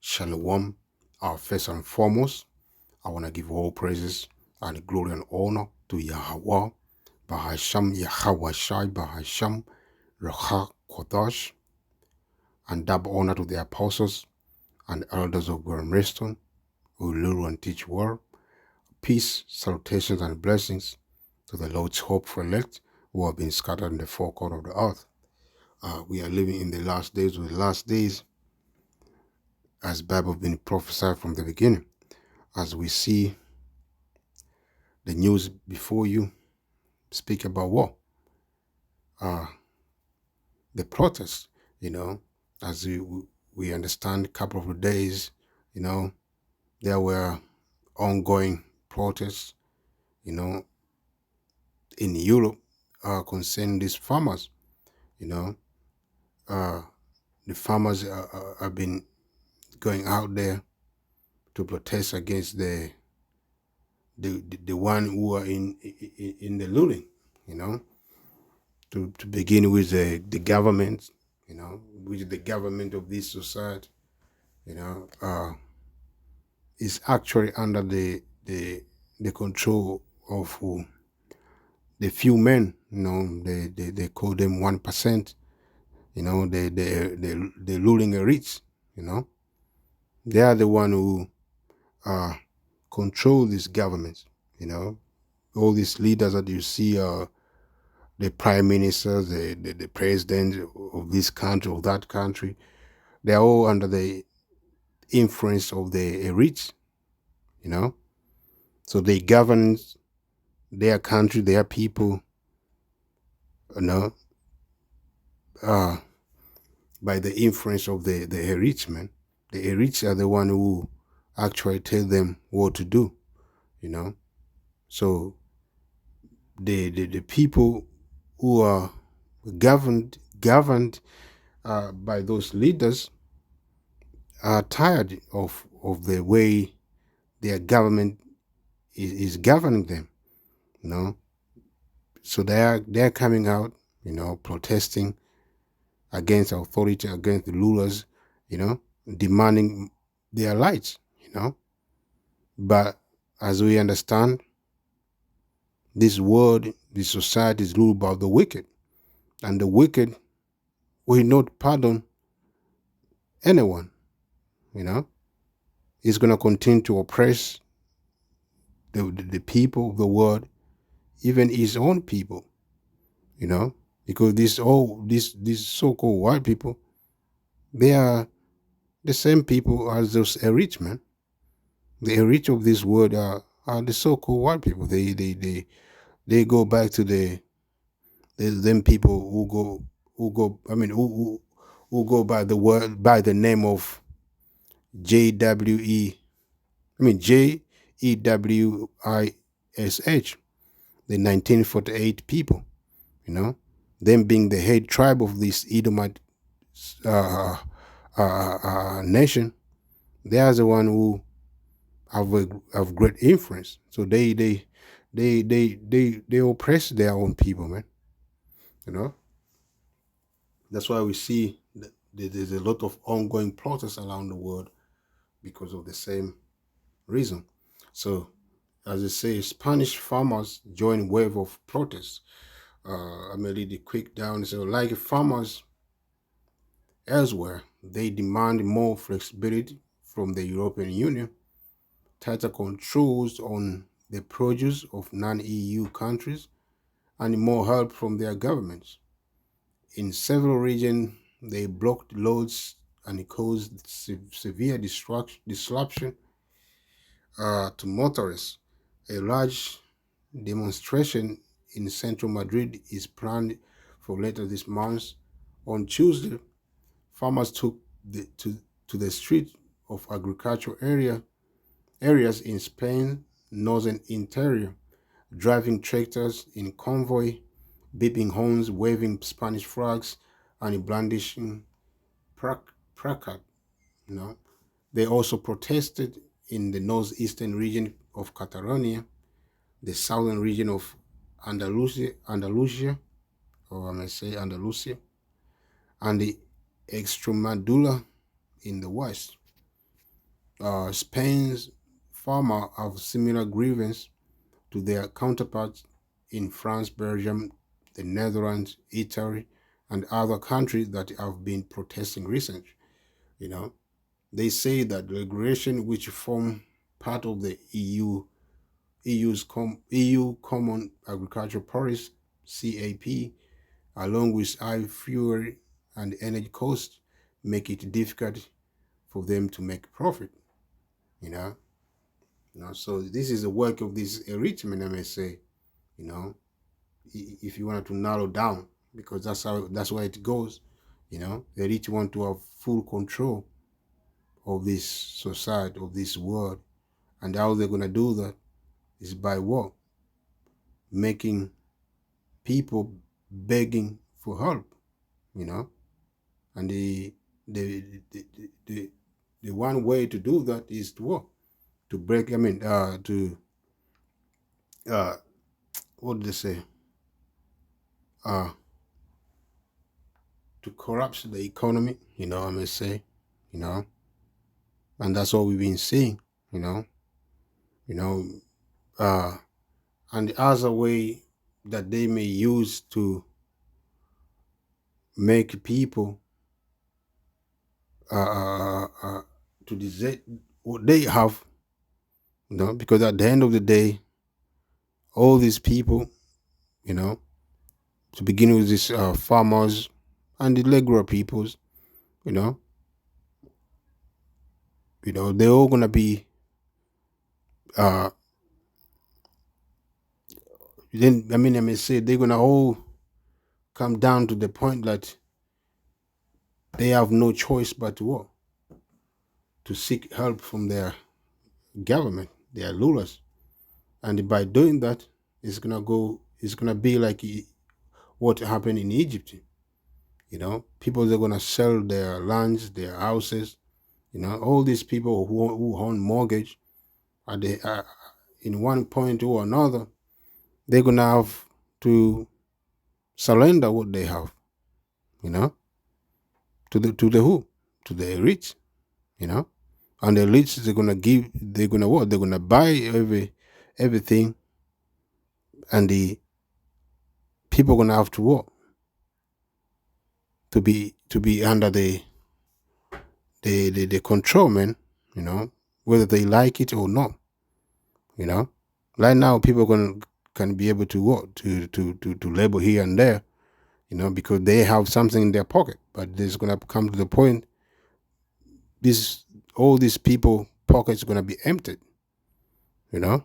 Shalom. First and foremost, I want to give all praises and glory and honor to Yahweh, Bahasham Yahweh Shai, Bahasham Racha Kodash, and double honor to the apostles and elders of Reston who live and teach word. Peace, salutations, and blessings to the Lord's hope for elect who have been scattered in the four corners of the earth. We are living in the last days of the last days, as Bible been prophesied from the beginning. As we see the news before you speak about what? The protests, as we understand a couple of days, there were ongoing protests, in Europe concerning these farmers, uh, the farmers have been going out there to protest against the one who are in the looting, to begin with the government, which the government of this society, is actually under the control of who? The few men, they call them 1%, the ruling elites, they are the one who control this government, all these leaders that you see the prime ministers, the president of this country, of that country, they're all under the influence of the rich, So they govern their country, their people, you know, uh, by the influence of the rich man. The rich are the one who actually tell them what to do, So the people who are governed by those leaders are tired of the way their government is governing them, So they're coming out, protesting against authority, against the rulers, demanding their rights, But as we understand, this world, this society is ruled by the wicked, and the wicked will not pardon anyone, He's going to continue to oppress the people of the world, even his own people, because these so-called white people, they are the same people as those rich men. The rich of this world are the so-called white people. They go back to them people who go by the word, by the name of JEWISH, the 1948 people, them being the head tribe of this Edomite nation. They are the one who have great influence. So they oppress their own people, man. That's why we see that there's a lot of ongoing protests around the world because of the same reason. So, as I say, Spanish farmers join wave of protests. I may read it quick down. So, like farmers elsewhere, they demand more flexibility from the European Union, tighter controls on the produce of non-EU countries, and more help from their governments. In several regions, they blocked loads and caused severe disruption to motorists. A large demonstration in central Madrid is planned for later this month. On Tuesday, farmers took to the street of agricultural areas in Spain, northern interior, driving tractors in convoy, beeping horns, waving Spanish flags, and brandishing placard. They also protested in the northeastern region of Catalonia, the southern region of Andalusia, or I may say Andalusia, and the Extremadura in the west. Spain's farmers have similar grievance to their counterparts in France, Belgium, the Netherlands, Italy, and other countries that have been protesting recently. You know, they say that regulation which form part of the EU Common Agricultural Policy (CAP), along with high fuel and energy costs, make it difficult for them to make profit. You know, so this is the work of this enrichment, I may say. You know, if you wanted to narrow down, because that's where it goes. You know, the rich want to have full control of this society, of this world, and how they're gonna do that is by what? Making people begging for help. You know, and the one way to do that is to what? To break. I mean, to uh, what did they say? Uh, to corrupt the economy. You know, I may say. You know, and that's what we've been seeing. You know, you know, uh, and the other way that they may use to make people to desert what they have, you know, because at the end of the day, all these people, you know, to begin with these farmers and the regular peoples, you know, they're all gonna be uh then I mean I may say they're gonna all come down to the point that they have no choice but to what? To seek help from their government, their rulers. And by doing that, it's gonna be like what happened in Egypt. You know, people are gonna sell their lands, their houses. You know, all these people who own mortgage, are they in one point or another, they're gonna have to surrender what they have. You know, to the who, to the rich. You know, and the rich they're gonna what? They're gonna buy everything, and the people gonna have to what? To be under the control, man. You know, whether they like it or not. You know, right now people can be able to what to label here and there. You know, because they have something in their pocket, but there's gonna come to the point this all these people pockets gonna be emptied. You know,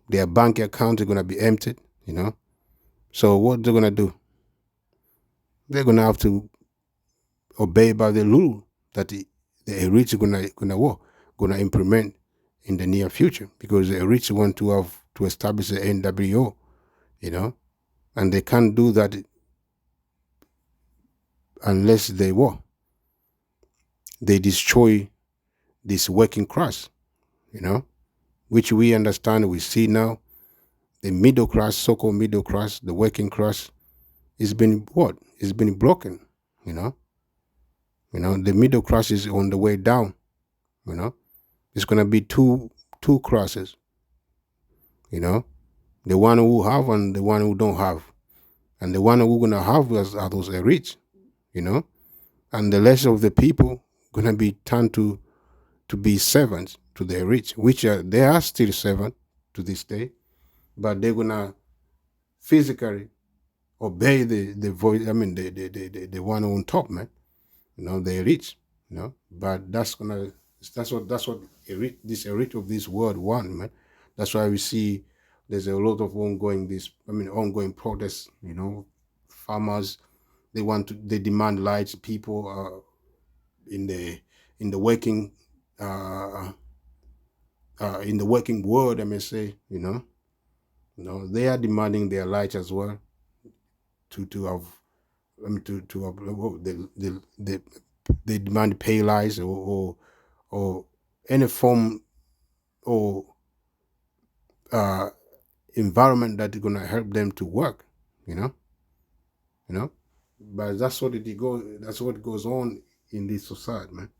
their bank account is gonna be emptied. You know, so what they're gonna do? They're gonna have to obey by the rule that the rich gonna what gonna implement in the near future, because the rich want to have to establish the NWO, you know, and they can't do that unless they destroy this working class, you know, which we understand, we see now the middle class, so-called middle class, the working class, is been what? It's been broken, you know. The middle class is on the way down, you know. It's gonna be two classes, you know, the one who have and the one who don't have. And the one who gonna have are those rich, you know, and the rest of the people gonna be turned to be servants to the rich, which they are still servants to this day, but they're gonna physically obey the voice. I mean, the one on top, man. They're rich, but that's what this elite of this world want, man. That's why we see there's a lot of ongoing protests. Farmers, they demand lights. People in the in the working uh, in the working world, I may say, they are demanding their lights as well to have. To have they demand pay rise or any form or uh, environment that is gonna help them to work. You know, you know. But that's what it goes. That's what goes on in this society, man.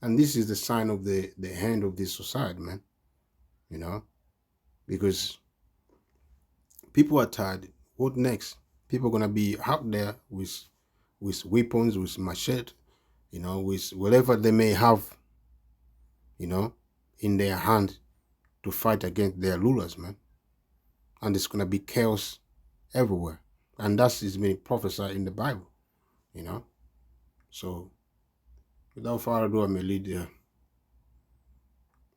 And this is the sign of the hand of this society, man. You know, because people are tired. What next? People are gonna be out there with weapons, with machete, with whatever they may have, you know, in their hand to fight against their rulers, man. And it's gonna be chaos everywhere. And that is being prophesied in the Bible, you know. So without further ado, I may lead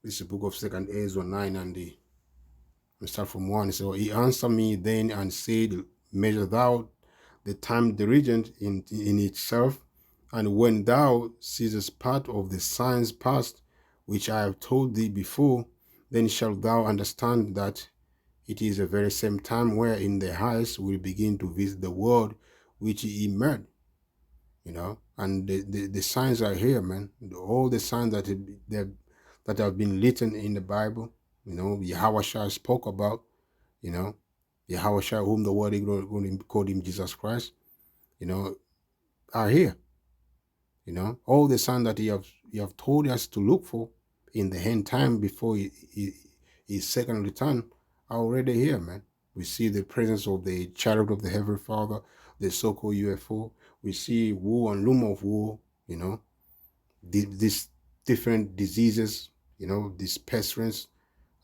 this is the book of Second Ezra 9 and we start from 1. So he answered me then and said, measure thou the time diligent in itself, and when thou seest part of the signs past, which I have told thee before, then shalt thou understand that it is the very same time wherein the highest will begin to visit the world which he made. And the signs are here, man. All the signs that have been written in the Bible, Yahweh spoke about, you know, Yahweh whom the world is going to call him Jesus Christ, are here. All the signs that he have told us to look for in the end time before his second return are already here, man. We see the presence of the chariot of the Heavenly Father, the so-called UFO. We see war and rumor of war, these different diseases, these pestilence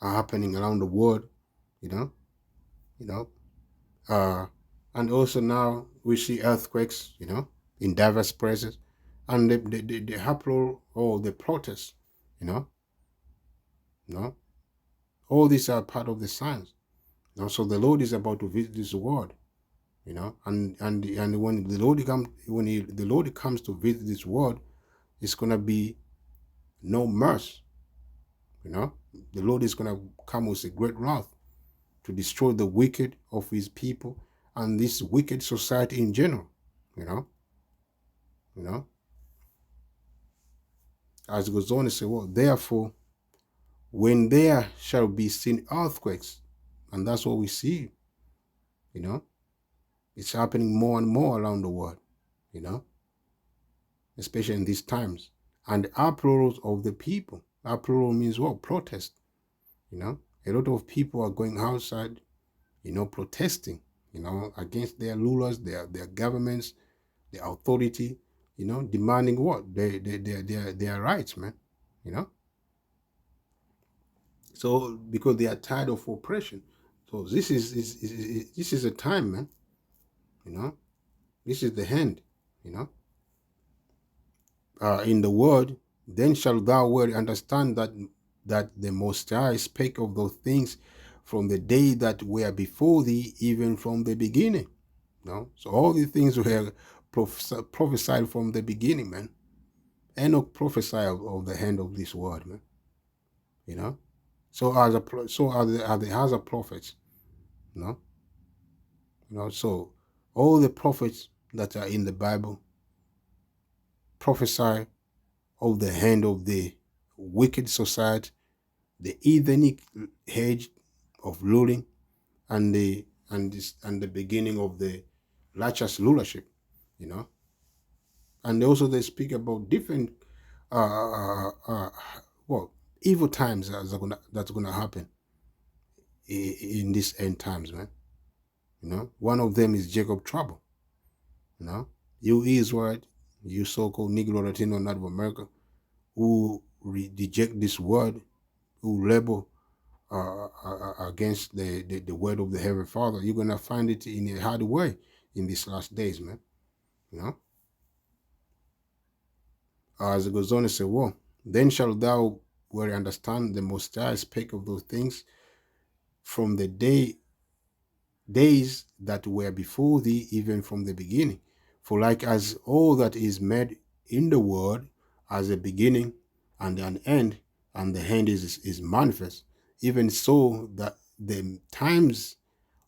are happening around the world, you know, you know. And also now we see earthquakes, in diverse places, and the uproar or the protests, you know, you know, all these are part of the signs. So the Lord is about to visit this world, and when the Lord comes to visit this world, it's gonna be no mercy, The Lord is gonna come with a great wrath to destroy the wicked of his people and this wicked society in general, you know, you know. As it goes on to say, well, therefore, when there shall be seen earthquakes, and that's what we see, it's happening more and more around the world, especially in these times. And uproars of the people. Uproar means what? Protest, A lot of people are going outside, protesting, against their rulers, their governments, the authority, demanding what? Their rights, man, you know. So because they are tired of oppression. So this is a time, man, This is the end, you know. In the word, then shalt thou well understand that the Most High spake of those things from the day that were before thee, even from the beginning. So all these things were prophesied from the beginning, man. Enoch prophesied of the end of this world, man. So are the other prophets, you know. So all the prophets that are in the Bible prophesy of the hand of the wicked society, the heathenic age of ruling, and the beginning of the righteous rulership, And also they speak about different well, evil times that's gonna happen in these end times, man. One of them is Jacob trouble. You Israel, you so-called Negro, Latino, Native America, who reject this word, who rebel against the word of the Heavenly Father, you're gonna find it in a hard way in these last days, man. As it goes on to say, well, then shalt thou well understand the Most High spake of those things from the days that were before thee, even from the beginning. For like as all that is made in the world as a beginning and an end, and the end is manifest, even so that the times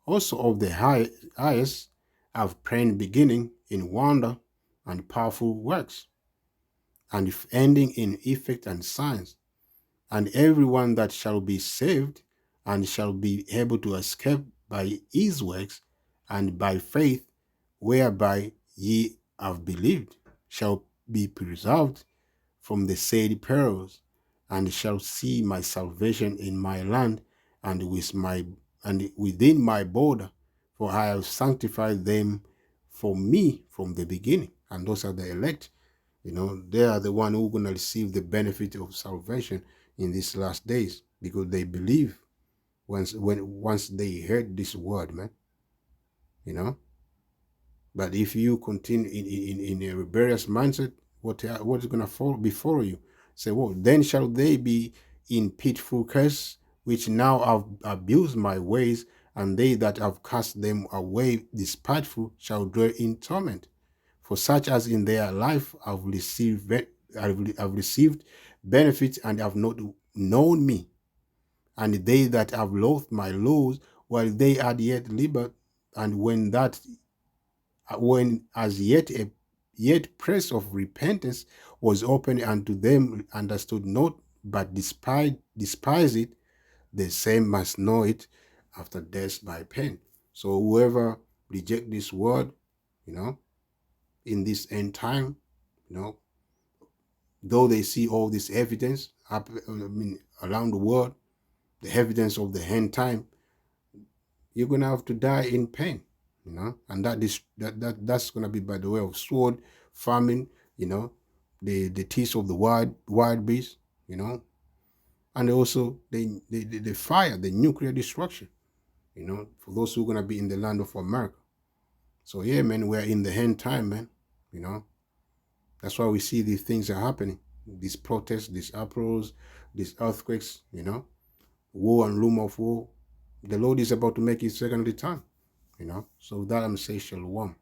also of the highest have plain beginning in wonder and powerful works, and ending in effect and signs. And everyone that shall be saved and shall be able to escape by his works and by faith whereby ye have believed shall be preserved from the said perils, and shall see my salvation in my land, and within my border, for I have sanctified them for me from the beginning. And those are the elect. They are the one who are going to receive the benefit of salvation in these last days, because they believe once they heard this word, man. But if you continue in a rebellious mindset, what is going to fall before you? Say, well, then shall they be in pitiful curse, which now have abused my ways, and they that have cast them away despiteful shall dwell in torment. For such as in their life have received benefits and have not known me, and they that have loathed my laws while they had yet liberty, and when as yet press of repentance was open unto them, understood not, but despise it, the same must know it after death by pain. So whoever reject this word, in this end time, though they see all this evidence around the world, the evidence of the end time, you're gonna have to die in pain, and that's gonna be by the way of sword, famine, the teeth of the wild beast, and also the fire, the nuclear destruction, for those who are gonna be in the land of America. So yeah, man, we're in the end time, man. That's why we see these things are happening. These protests, these uproars, these earthquakes, war and rumor of war. The Lord is about to make his second return. So that I'm saying shalom.